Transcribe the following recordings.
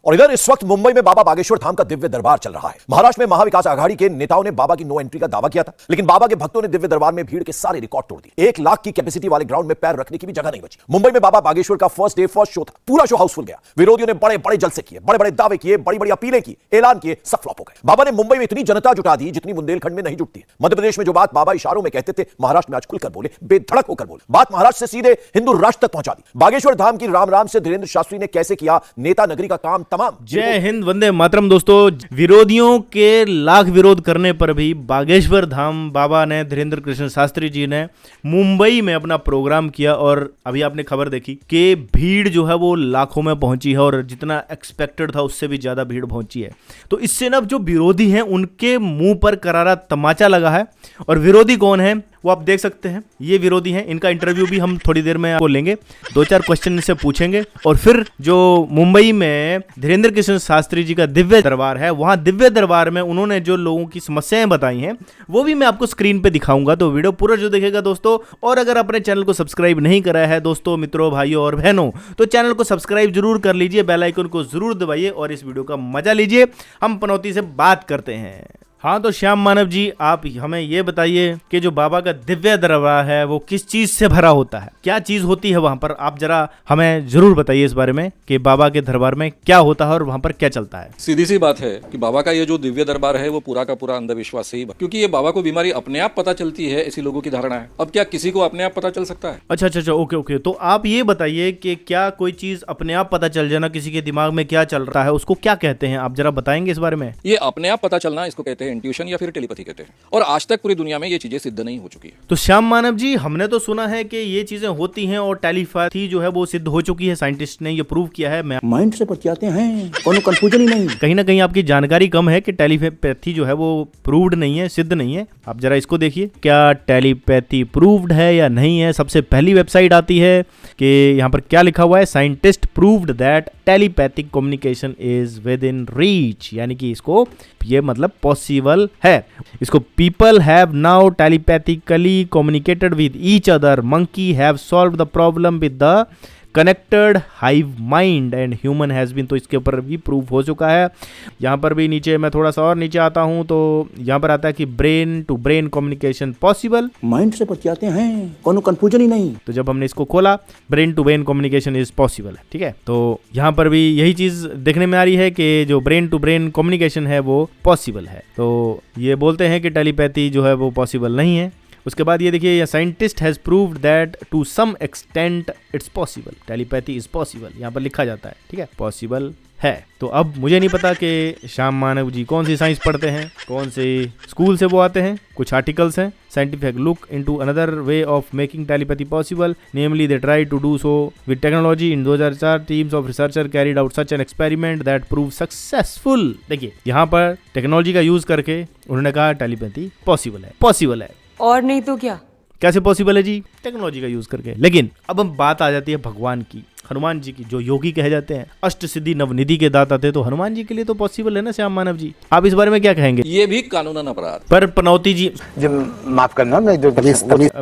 और इधर इस वक्त मुंबई में बाबा बागेश्वर धाम का दिव्य दरबार चल रहा है। महाराष्ट्र में महाविकास आघाड़ी के नेताओं ने बाबा की नो एंट्री का दावा किया था, लेकिन बाबा के भक्तों ने दिव्य दरबार में भीड़ के सारे रिकॉर्ड तोड़ दिए। 1 लाख की कैपेसिटी वाले ग्राउंड में पैर रखने की भी जगह नहीं बची। मुंबई में बाबा बागेश्वर का फर्स्ट डे फर्स्ट शो था। पूरा शो हाउसफुल गया। विरोधियों ने बड़े बड़े जलसे किए, बड़े बड़े दावे किए, बड़ी बड़ी अपीलें की, ऐलान किए, सब फ्लॉप हो गए। बाबा ने मुंबई में इतनी जनता जुटा दी जितनी बुंदेलखंड में नहीं जुटती। मध्य प्रदेश में जो बात बाबा इशारों में कहते थे, महाराष्ट्र में आज खुलकर बोले, बेधड़क होकर बोले। बात महाराष्ट्र से सीधे हिंदू राष्ट्र तक पहुंचा दी। बागेश्वर धाम की राम राम से धीरेन्द्र शास्त्री ने कैसे किया नेता नगरी का काम तमाम। जय हिंद, वंदे मातरम। दोस्तों, विरोधियों के लाख विरोध करने पर भी बागेश्वर धाम बाबा ने, धीरेन्द्र कृष्ण शास्त्री जी ने मुंबई में अपना प्रोग्राम किया और अभी आपने खबर देखी कि भीड़ जो है वो लाखों में पहुंची है और जितना एक्सपेक्टेड था उससे भी ज्यादा भीड़ पहुंची है। तो इससे ना जो विरोधी हैं उनके मुंह पर करारा तमाचा लगा है। और विरोधी कौन है वो आप देख सकते हैं। ये विरोधी हैं, इनका इंटरव्यू भी हम थोड़ी देर में आपको लेंगे। 2-4 क्वेश्चन इनसे पूछेंगे और फिर जो मुंबई में धीरेन्द्र कृष्ण शास्त्री जी का दिव्य दरबार है, वहां दिव्य दरबार में उन्होंने जो लोगों की समस्याएं बताई हैं वो भी मैं आपको स्क्रीन पे दिखाऊंगा। तो वीडियो पूरा जो देखेगा दोस्तों, और अगर अपने चैनल को सब्सक्राइब नहीं करा है दोस्तों, मित्रों, भाइयों और बहनों, तो चैनल को सब्सक्राइब जरूर कर लीजिए, बेल आइकन को जरूर दबाइए और इस वीडियो का मजा लीजिए। हम पनौती से बात करते हैं। हाँ, तो श्याम मानव जी, आप हमें ये बताइए कि जो बाबा का दिव्य दरबार है वो किस चीज से भरा होता है, क्या चीज होती है वहां पर? आप जरा हमें जरूर बताइए इस बारे में कि बाबा के दरबार में क्या होता है और वहां पर क्या चलता है। सीधी सी बात है कि बाबा का ये जो दिव्य दरबार है वो पूरा का पूरा अंधविश्वास से ही, क्योंकि ये बाबा को बीमारी अपने आप पता चलती है, ऐसी लोगों की धारणा है। अब क्या किसी को अपने आप पता चल सकता है? अच्छा, ओके। तो आप ये बताइए कि क्या कोई चीज अपने आप पता चल जाना, किसी के दिमाग में क्या चल रहा है, उसको क्या कहते हैं? आप जरा बताएंगे इस बारे में। ये अपने आप पता चलना, इसको कहते हैं इंट्यूशन या फिर टेलीपैथी कहते हैं। और आज तक पूरी दुनिया में ये चीजें सिद्ध नहीं हो चुकी है। तो श्याम मानव जी, हमने तो सुना है कि ये चीजें होती हैं और टेलीपैथी जो है वो सिद्ध हो चुकी है, साइंटिस्ट ने ये प्रूव किया है। माइंड से बतियाते हैं, कोनो कंफ्यूजन ही नहीं। कहीं ना कहीं आपकी जानकारी कम है कि टेलीपैथी जो है वो प्रूव्ड नहीं है, सिद्ध नहीं है। आप जरा इसको देखिए, क्या टेलीपैथी प्रूव्ड है या नहीं है। सबसे पहली वेबसाइट आती है कि यहाँ पर क्या लिखा हुआ है, scientist proved that telepathic communication is within reach, यानी कि इसको ये मतलब पॉसिबल है। इसको people have now telepathically communicated with each other, monkey have solve the problem with the connected hive mind and human has been. तो इसके ऊपर भी प्रूफ हो चुका है। यहाँ पर भी नीचे, मैं थोड़ा सा और नीचे आता हूँ तो यहाँ पर आता है कि brain to brain communication possible. Mind से बतियाते हैं, कोनो कंफ्यूजन ही नहीं। तो जब हमने इसको खोला, brain to brain communication is possible है, ठीक है। तो यहाँ पर भी यही चीज़ देखने में आ रही है कि जो ब्रेन टू ब्रेन कम्युनिकेशन है वो पॉसिबल है। तो ये बोलते हैं कि टेलीपैथी जो है वो पॉसिबल नहीं है। उसके बाद ये देखिए, scientist has proved that to some extent it's possible, telepathy is possible, यहाँ पर लिखा जाता है, ठीक है, पॉसिबल है। तो अब मुझे नहीं पता कि श्याम मानव जी कौन सी साइंस पढ़ते हैं, कौन से स्कूल से वो आते हैं। कुछ आर्टिकल्स हैं, scientific look into another way of making telepathy possible, namely they try to do so with technology. In 2004 teams of researcher carried out such an experiment that prove successful. देखिए, यहाँ पर technology का use करके उन्होंने कहा telepathy possible है। और नहीं तो क्या? कैसे पॉसिबल है जी? टेक्नोलॉजी का यूज करके। लेकिन अब हम बात आ जाती है भगवान की, हनुमान जी की, जो योगी कहे जाते हैं, अष्ट सिद्धि नवनिधि के दाता थे। तो हनुमान जी के लिए तो पॉसिबल है ना श्याम मानव जी? आप इस बारे में क्या कहेंगे? ये भी कानूनन अपराध। पर पनौती जी, माफ करना, मैं जो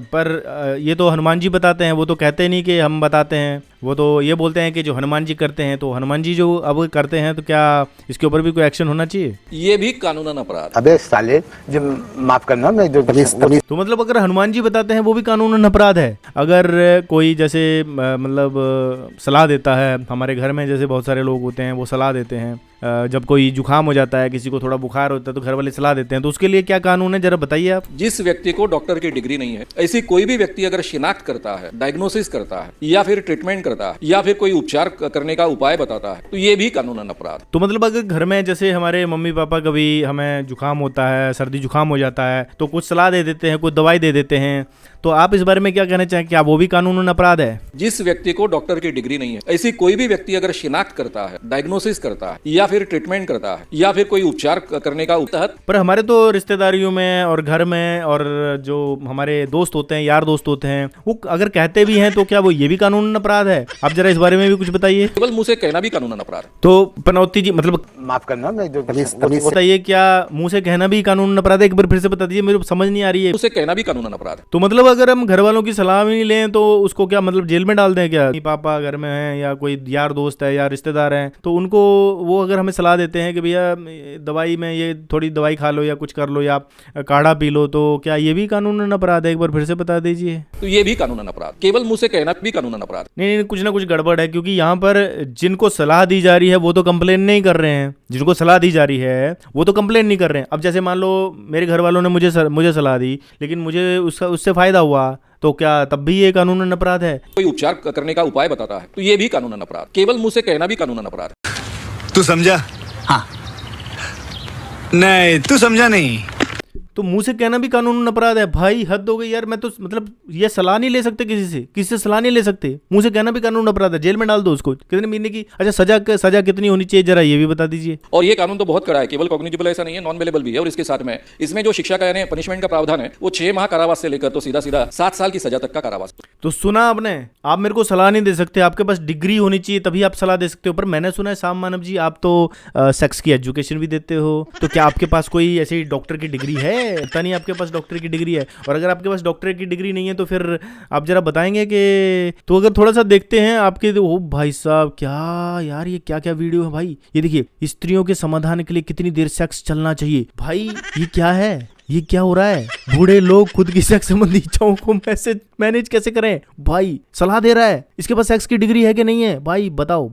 पर ये तो हनुमान जी बताते हैं, वो तो कहते नहीं कि हम बताते हैं। वो तो ये बोलते हैं कि जो हनुमान जी करते हैं, तो हनुमान जी जो अब करते हैं तो क्या इसके ऊपर भी कोई एक्शन होना चाहिए? ये भी कानूनन अपराध। अबे साले, जब माफ करना, मैं जो तो मतलब अगर हनुमान जी बताते हैं वो भी कानूनन अपराध है। अगर कोई जैसे मतलब सलाह देता है, हमारे घर में जैसे बहुत सारे लोग होते हैं वो सलाह देते हैं, जब कोई जुकाम हो जाता है, किसी को थोड़ा बुखार होता है तो घर वाले सलाह देते हैं, तो उसके लिए क्या कानून है, जरा बताइए आप। जिस व्यक्ति को डॉक्टर की डिग्री नहीं है, ऐसी कोई भी व्यक्ति अगर शिनाख्त करता है, डायग्नोसिस करता है या फिर ट्रीटमेंट करता है या फिर कोई उपचार करने का उपाय बताता है, तो ये भी कानूनन अपराध। तो मतलब अगर घर में जैसे हमारे मम्मी पापा कभी हमें जुकाम होता है, सर्दी जुकाम हो जाता है, तो कुछ सलाह दे देते हैं, कुछ दवाई दे देते हैं, तो आप इस बारे में क्या कहना चाहें, क्या वो भी कानूनन अपराध है? जिस व्यक्ति को डॉक्टर की डिग्री नहीं है, ऐसी कोई भी व्यक्ति अगर शिनाख्त करता है, डायग्नोसिस करता है या फिर ट्रीटमेंट करता है या फिर कोई उपचार करने का तहत। पर हमारे तो रिश्तेदारियों में और घर में और जो हमारे दोस्त होते हैं, यार दोस्त होते हैं, वो अगर कहते भी हैं तो क्या वो ये भी कानूनन अपराध है? आप जरा इस बारे में भी कुछ बताइए। केवल मुंह से कहना भी कानूनन अपराध है। तो पनौती जी, मतलब माफ करना, मैं जो पुलिस बताइए, क्या मुंह से कहना भी कानूनन अपराध है? एक बार फिर से बता दीजिए, मेरे को समझ नहीं आ रही है। मुंह से कहना भी कानूनन अपराध है। तो मतलब अगर हम घर वालों की सलाह भी नहीं लें तो उसको क्या मतलब जेल में डाल दें क्या? पापा घर में हैं या कोई यार दोस्त है या रिश्तेदार हैं, तो उनको वो अगर हमें सलाह देते हैं कि भैया दवाई में ये थोड़ी दवाई खा लो या कुछ कर लो या काढ़ा पी लो, तो क्या ये भी कानूनन अपराध है? एक बार फिर से बता दीजिए। तो ये भी कानूनन अपराध, केवल मुंह से कहना भी कानूनन अपराध। नहीं, कुछ ना कुछ गड़बड़ है, क्योंकि यहाँ पर जिनको सलाह दी जा रही है वो तो कंप्लेन नहीं कर रहे हैं, जिनको सलाह दी जा रही है वो तो कंप्लेन नहीं कर रहे हैं। अब जैसे मान लो मेरे घर वालों ने मुझे सलाह दी, लेकिन मुझे उससे फायदा हुआ, तो क्या तब भी ये कानूनन अपराध है? कोई उपचार करने का उपाय बताता है तो ये भी कानूनन अपराध, केवल मुंह से कहना भी कानूनन अपराध है। तू समझा? हाँ। नहीं, तू समझा नहीं। तो मुंह से कहना भी कानूनन अपराध है? भाई हद हो गई यार। मैं तो मतलब ये सलाह नहीं ले सकते किसी से सलाह नहीं ले सकते। मुंह से कहना भी कानूनन अपराध है, जेल में डाल दो उसको। कितने महीने की? अच्छा, सजा कितनी होनी चाहिए जरा ये भी बता दीजिए। और ये कानून तो बहुत कड़ा है, केवल कॉग्निजिबल ऐसा नहीं है, नॉन वेलेबल भी है। और इसके साथ में इसमें जो शिक्षा का यानी पनिशमेंट का प्रावधान है वो 6 माह कारावास से लेकर तो सीधा 7 साल की सजा तक का कारावास। तो सुना आपने, आप मेरे को सलाह नहीं दे सकते, आपके पास डिग्री होनी चाहिए तभी आप सलाह दे सकते हो। पर मैंने सुना है साम मानव जी, आप तो सेक्स की एजुकेशन भी देते हो, तो क्या आपके पास कोई ऐसी डॉक्टर की डिग्री है? पता नहीं आपके पास डॉक्टर की डिग्री है। और अगर आपके पास डॉक्टर की डिग्री नहीं है तो फिर आप जरा बताएंगे कि, तो अगर थोड़ा सा देखते हैं आपके, ओ भाई साहब, क्या यार ये क्या क्या वीडियो है भाई। ये देखिए, स्त्रियों के समाधान के लिए कितनी देर सेक्स चलना चाहिए। भाई ये क्या है? ये क्या हो रहा है? बूढ़े लोग खुद की सेक्स संबंधी इच्छाओं को मैनेज कैसे करें? भाई सलाह दे रहा है, इसके पास सेक्स की डिग्री है कि नहीं है? भाई बताओ।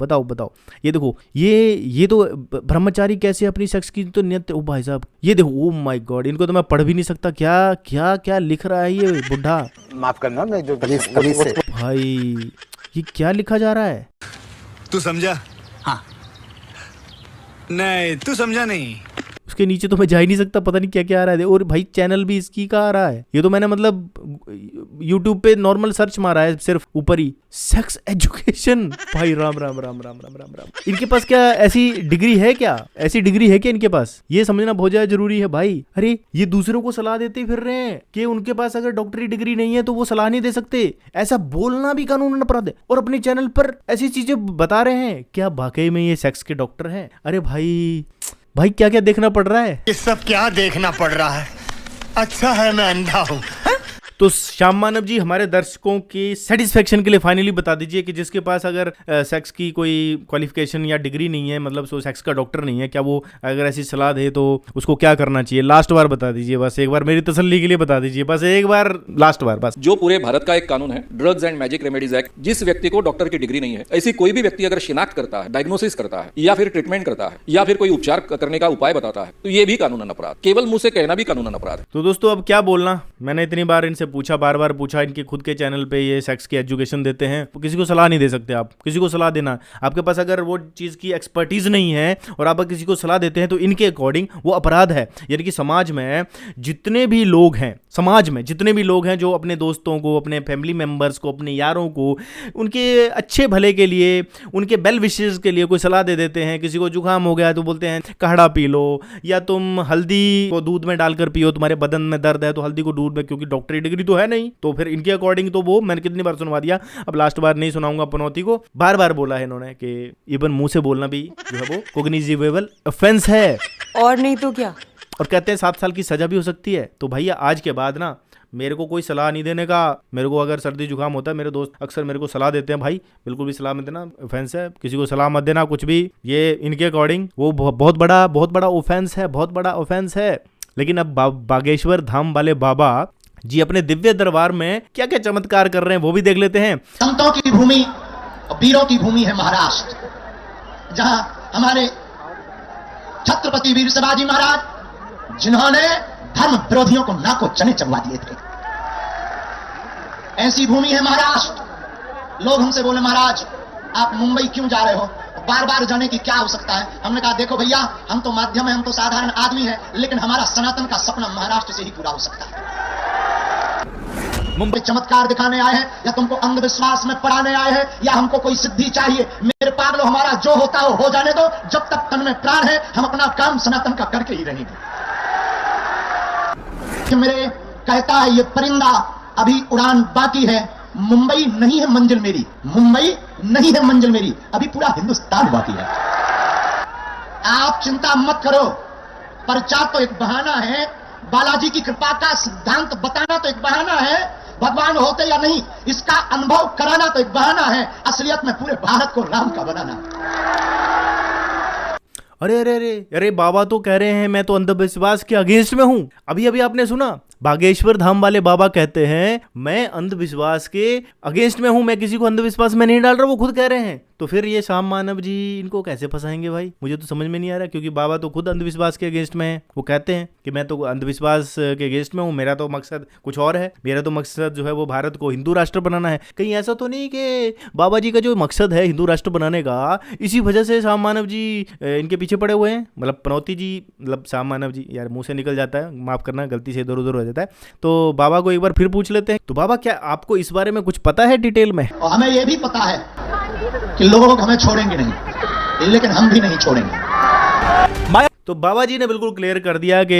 ये देखो, ये तो ब्रह्मचारी कैसे अपनी सेक्स की तो नियत। ओ भाई साहब, ये देखो, ओ माय गॉड, इनको तो मैं पढ़ भी नहीं सकता। क्या लिख रहा है ये बुढ़ा? माफ करना, मैं जो पुलिस से भाई ये क्या लिखा जा रहा है? तू समझा? हाँ। नहीं, तू समझा नहीं। उसके नीचे तो मैं जा ही नहीं सकता, पता नहीं क्या क्या आ रहा है। और भाई चैनल भी इसकी का आ रहा है। ये तो मैंने मतलब YouTube पे नॉर्मल सर्च मारा है, सिर्फ ऊपर ही सेक्स एजुकेशन। भाई राम। इनके पास क्या ऐसी डिग्री है क्या? इनके पास? ये समझना बहुत ज्यादा जरूरी है भाई। अरे ये दूसरों को सलाह देते फिर रहे हैं कि उनके पास अगर डॉक्टरी डिग्री नहीं है तो वो सलाह नहीं दे सकते। ऐसा बोलना भी कानूनन अपराध है, और अपने चैनल पर ऐसी चीजें बता रहे हैं। क्या वाकई में ये सेक्स के डॉक्टर हैं? अरे भाई क्या देखना पड़ रहा है? ये सब क्या देखना पड़ रहा है? अच्छा है मैं अंधा हूँ। तो श्याम मानव जी, हमारे दर्शकों की सेटिस्फेक्शन के लिए फाइनली बता दीजिए कि जिसके पास अगर सेक्स की कोई क्वालिफिकेशन या डिग्री नहीं है, मतलब सो सेक्स का डॉक्टर नहीं है, क्या वो अगर ऐसी सलाह दे तो उसको क्या करना चाहिए? लास्ट बार बता दीजिए, बस एक बार मेरी तसल्ली के लिए बता दीजिए, बस एक बार, लास्ट बार बस। जो पूरे भारत का एक कानून है, drugs and magic remedies act, जिस व्यक्ति को डॉक्टर की डिग्री नहीं है, ऐसी कोई भी व्यक्ति अगर शिनाख्त करता है, डायग्नोसिस करता है या फिर ट्रीटमेंट करता है या फिर कोई उपचार करने का उपाय बताता है तो ये भी कानूनन अपराध, केवल मुंह से कहना भी कानूनन अपराध है। तो दोस्तों अब क्या बोलना, मैंने इतनी बार इनसे पूछा, बार बार पूछा, इनके खुद के चैनल पे ये सेक्स की एजुकेशन देते हैं, तो किसी को सलाह नहीं दे सकते आप। किसी को सलाह देना, आपके पास अगर वो चीज़ की एक्सपर्टीज नहीं है और आप किसी को सलाह देते हैं तो इनके अकॉर्डिंग वो अपराध है। यानी कि समाज में जितने भी लोग हैं जो अपने दोस्तों को, अपने फैमिली मेम्बर्स को, अपने यारों को उनके अच्छे भले के लिए, उनके वेल विशेस के लिए कोई सलाह दे देते हैं। किसी को जुकाम हो गया तो बोलते हैं काढ़ा पी लो, या तुम हल्दी को दूध में डालकर पियो, तुम्हारे बदन में दर्द है तो हल्दी को दूध में, क्योंकि डॉक्टरी डिग्री तो है नहीं, तो फिर इनके अकॉर्डिंग तो वो मैंने कितनी बार सुनवा दिया, अब लास्ट बार नहीं सुनाऊंगा। पनौती को बार बार बोला है इन्होंने कि इवन मुंह से बोलना भी जो है वो कॉग्निजिबल ऑफेंस है, और नहीं तो क्या। और कहते हैं 7 साल की सजा भी हो सकती है। तो भैया आज के बाद ना मेरे को कोई सलाह नहीं देने का। मेरे को अगर सर्दी जुकाम होता है, मेरे दोस्त अक्सर मेरे को सलाह देते हैं, भाई बिल्कुल भी सलाह मत देना, ऑफेंस है, किसी को सलाह मत देना कुछ भी। ये इनके अकॉर्डिंग वो बहुत बड़ा ऑफेंस है, बहुत बड़ा ऑफेंस है। लेकिन अब बागेश्वर धाम वाले बाबा जी अपने दिव्य दरबार में क्या क्या चमत्कार कर रहे हैं वो भी देख लेते हैं। संतों की भूमि और वीरों की भूमि है महाराष्ट्र, जहां हमारे छत्रपति वीर शिवाजी महाराज, जिन्होंने धर्म विरोधियों को नाको चने चबवा दिए थे, ऐसी भूमि है महाराष्ट्र। लोग हमसे बोले, महाराज आप मुंबई क्यों जा रहे हो, बार बार जाने की क्या आवश्यकता है? हमने कहा देखो भैया, हम तो माध्यम है, हम तो साधारण आदमी हैं, लेकिन हमारा सनातन का सपना महाराष्ट्र से ही पूरा हो सकता है। मुंबई चमत्कार दिखाने आए हैं या तुमको अंधविश्वास में पढ़ाने आए हैं या हमको कोई सिद्धि चाहिए? अरे पागलो, हमारा जो होता है हो जाने दो, जब तक तन में प्राण है हम अपना काम सनातन का करके ही रहेंगे। कि मेरे कहता है ये परिंदा अभी उड़ान बाकी है, मुंबई नहीं है मंजिल मेरी, मुंबई नहीं है मंजिल मेरी, अभी पूरा हिंदुस्तान बाकी है। आप चिंता मत करो, पर्चा तो एक बहाना है, बालाजी की कृपा का सिद्धांत बताना तो एक बहाना है, भगवान होते या नहीं इसका अनुभव कराना तो एक बहाना है, असलियत में पूरे भारत को राम का बनाना। अरे अरे अरे अरे, बाबा तो कह रहे हैं मैं तो अंधविश्वास के अगेंस्ट में हूं। अभी अभी आपने सुना, बागेश्वर धाम वाले बाबा कहते हैं मैं अंधविश्वास के अगेंस्ट में हूं, मैं किसी को अंधविश्वास में नहीं डाल रहा, वो खुद कह रहे हैं। तो फिर ये शाम मानव जी इनको कैसे फंसाएंगे भाई, मुझे तो समझ में नहीं आ रहा, क्योंकि बाबा तो खुद अंधविश्वास के अगेंस्ट में है। वो कहते हैं कि मैं तो अंधविश्वास के अगेंस्ट में हूँ, मेरा तो मकसद कुछ और है, मेरा तो मकसद जो है वो भारत को हिंदू राष्ट्र बनाना है। कहीं ऐसा तो नहीं कि बाबा जी का जो मकसद है हिंदू राष्ट्र बनाने का, इसी वजह से शाम मानव जी इनके पीछे पड़े हुए हैं, मतलब पनौती जी, मतलब शाम मानव जी, यार मुंह से निकल जाता है, माफ करना, गलती से इधर उधर हो जाता है। तो बाबा को एक बार फिर पूछ लेते हैं। तो बाबा, क्या आपको इस बारे में कुछ पता है डिटेल में? और हमें यह भी पता है कि लोग हमें छोड़ेंगे नहीं, लेकिन हम भी नहीं छोड़ेंगे। तो बाबा जी ने बिल्कुल क्लियर कर दिया कि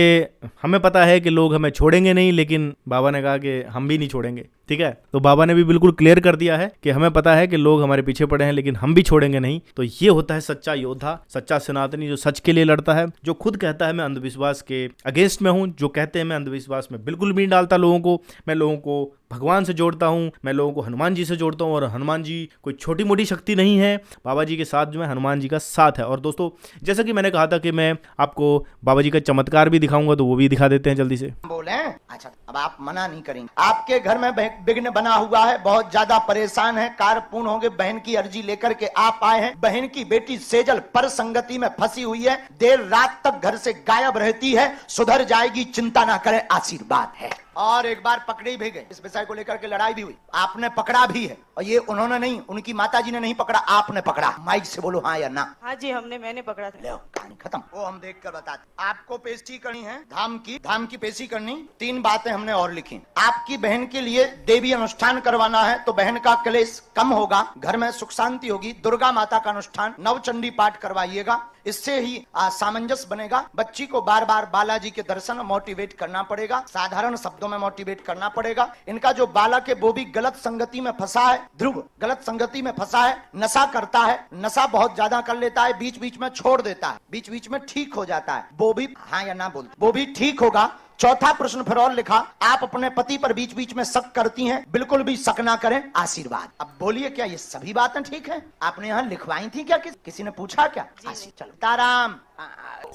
हमें पता है कि लोग हमें छोड़ेंगे नहीं, लेकिन बाबा ने कहा कि हम भी नहीं छोड़ेंगे। ठीक है, तो बाबा ने भी बिल्कुल क्लियर कर दिया है कि हमें पता है कि लोग हमारे पीछे पड़े हैं, लेकिन हम भी छोड़ेंगे नहीं। तो ये होता है सच्चा योद्धा, सच्चा सनातनी, जो सच के लिए लड़ता है, जो खुद कहता है मैं अंधविश्वास के अगेंस्ट में हूं, जो कहते हैं मैं अंधविश्वास में बिल्कुल भी नहीं डालता लोगों को, मैं लोगों को भगवान से जोड़ता हूं, मैं लोगों को हनुमान जी से जोड़ता हूं, और हनुमान जी कोई छोटी मोटी शक्ति नहीं है। बाबा जी के साथ जो है हनुमान जी का साथ है। और दोस्तों, जैसा कि मैंने कहा था कि मैं आपको बाबा जी का चमत्कार भी दिखाऊंगा, तो वो भी दिखा देते हैं जल्दी से। बोले अच्छा, अब आप मना नहीं करेंगे। आपके घर में विघ्न बना हुआ है, बहुत ज्यादा परेशान है, कार्य पूर्ण होंगे, बहन की अर्जी लेकर के आप आए हैं। बहन की बेटी सेजल पर संगति में फंसी हुई है, देर रात तक घर से गायब रहती है, सुधर जाएगी, चिंता ना करें, आशीर्वाद है। और एक बार पकड़े भी गए, इस विषय को लेकर के लड़ाई भी हुई, आपने पकड़ा भी है, और ये उन्होंने नहीं, उनकी माताजी ने नहीं पकड़ा, आपने पकड़ा। माइक से बोलो हाँ या ना। हाँ जी, मैंने पकड़ा था। लो, कहानी खत्म, वो हम देख कर बताते। आपको पेशी करनी है धाम की पेशी करनी। 3 बातें हमने और लिखी। आपकी बहन के लिए देवी अनुष्ठान करवाना है, तो बहन का क्लेश कम होगा, घर में सुख शांति होगी। दुर्गा माता का अनुष्ठान, नवचंडी पाठ करवाइएगा, इससे ही सामंजस्य बनेगा। बच्ची को बार बार बालाजी के दर्शन मोटिवेट करना पड़ेगा, साधारण शब्दों में मोटिवेट करना पड़ेगा। इनका जो बालक है वो भी गलत संगति में फंसा है, ध्रुव गलत संगति में फंसा है, नशा करता है, नशा बहुत ज्यादा कर लेता है, बीच बीच में छोड़ देता है, बीच बीच में ठीक हो जाता है। वो भी हाँ या ना बोलते, वो भी ठीक होगा। चौथा प्रश्न फिर और लिखा, आप अपने पति पर बीच बीच में शक करती हैं, बिल्कुल भी शक ना करें, आशीर्वाद। अब बोलिए, क्या ये सभी बातें ठीक हैं? आपने यहाँ लिखवाई थी क्या? किसी ने पूछा क्या? चलो, सीताराम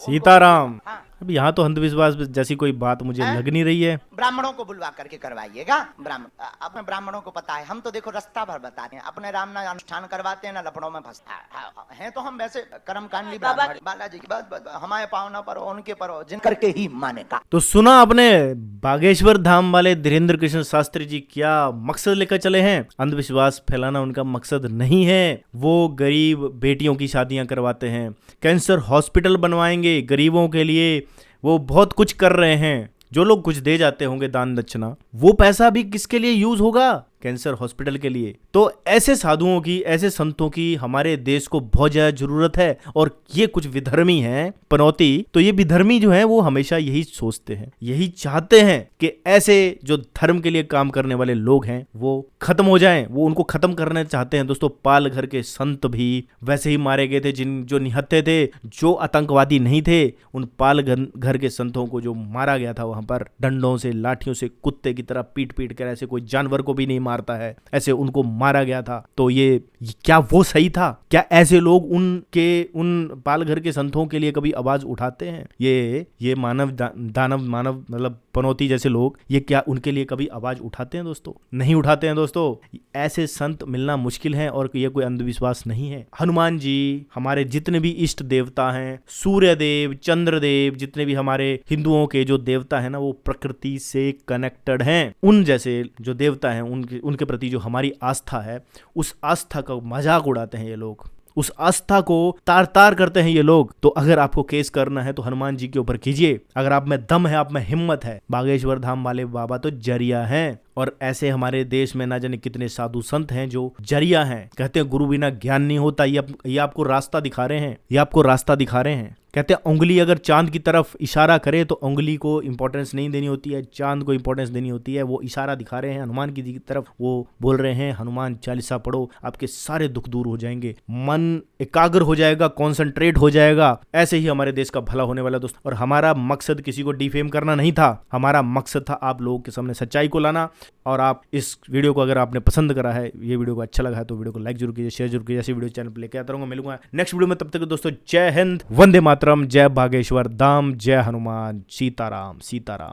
सीताराम। अब यहाँ तो अंधविश्वास जैसी कोई बात मुझे लग नहीं रही है। ब्राह्मणों को बुलवा करके करवाइएगा। अपने ब्राह्मणों को पता है, हम तो देखो रास्ता भर बताते हैं, अपने राम ना अनुष्ठान करवाते हैं ना लफड़ों में फंसते हैं। तो हम वैसे कर्मकांडली ब्राह्मण, बालाजी की बात हमारे पावना पर उनके पर जिन करके ही मानेगा। तो सुना आपने, बागेश्वर धाम वाले धीरेन्द्र कृष्ण शास्त्री जी क्या मकसद लेकर चले हैं। अंधविश्वास फैलाना उनका मकसद नहीं है। वो गरीब बेटियों की शादियां करवाते हैं, कैंसर हॉस्पिटल बनवाएंगे गरीबों के लिए, वो बहुत कुछ कर रहे हैं। जो लोग कुछ दे जाते होंगे दान दक्षिणा, वो पैसा भी किसके लिए यूज होगा? कैंसर हॉस्पिटल के लिए। तो ऐसे साधुओं की, ऐसे संतों की हमारे देश को बहुत ज्यादा जरूरत है। और ये कुछ विधर्मी हैं पनौती, तो ये विधर्मी जो हैं वो हमेशा यही सोचते हैं, यही चाहते हैं कि ऐसे जो धर्म के लिए काम करने वाले लोग हैं वो खत्म हो जाएं, वो उनको खत्म करना चाहते हैं। दोस्तों, पाल घर के संत भी वैसे ही मारे गए थे, जो निहत्थे थे, जो आतंकवादी नहीं थे, उन पाल घर के संतों को जो मारा गया था वहां पर डंडों से, लाठियों से, कुत्ते की तरह पीट पीट कर, ऐसे कोई जानवर को भी नहीं मारता है, ऐसे उनको मारा गया था। तो ये क्या वो सही था? क्या ऐसे लोग उन पाल घर के संतों के लिए कभी आवाज उठाते हैं? ये मानव दानव मानव मतलब पनौती जैसे लोग, ये क्या उनके लिए कभी आवाज उठाते हैं? दोस्तों, नहीं उठाते हैं। दोस्तों, ऐसे संत मिलना मुश्किल है, और ये कोई अंधविश्वास नहीं है। हनुमान जी, हमारे जितने भी इष्ट देवता हैं, सूर्य देव, चंद्रदेव, जितने भी हमारे हिंदुओं के जो देवता है ना, वो प्रकृति से कनेक्टेड हैं। उन जैसे जो देवता हैं, उनके प्रति जो हमारी आस्था है, उस आस्था का मजाक उड़ाते हैं ये लोग। उस आस्था को तार तार करते हैं ये लोग। तो अगर आपको केस करना है तो हनुमान जी के ऊपर कीजिए। अगर आप में दम है, आप में हिम्मत है, बागेश्वर धाम वाले बाबा तो जरिया हैं। और ऐसे हमारे देश में ना जाने कितने साधु संत हैं जो जरिया हैं। कहते हैं गुरु बिना ज्ञान नहीं होता। ये आपको रास्ता दिखा रहे हैं, ये आपको रास्ता दिखा रहे हैं। कहते हैं उंगली अगर चांद की तरफ इशारा करे तो उंगली को इंपॉर्टेंस नहीं देनी होती है, चांद को इंपॉर्टेंस देनी होती है। वो इशारा दिखा रहे हैं हनुमान की तरफ, वो बोल रहे हैं हनुमान चालीसा पढ़ो, आपके सारे दुख दूर हो जाएंगे, मन एकाग्र हो जाएगा, कॉन्सेंट्रेट हो जाएगा। ऐसे ही हमारे देश का भला होने वाला दोस्त। और हमारा मकसद किसी को डिफेम करना नहीं था, हमारा मकसद था आप लोगों के सामने सच्चाई को लाना। और आप इस वीडियो को अगर आपने पसंद करा है, ये वीडियो को अच्छा लगा है तो वीडियो को लाइक जरूर कीजिए, शेयर जरूर कीजिए। ऐसी वीडियो चैनल पर लेके आता रहूंगा, मिलूंगा नेक्स्ट वीडियो में। तब तक दोस्तों जय हिंद, वंदे मातरम, जय बागेश्वर धाम, जय हनुमान, सीताराम सीताराम।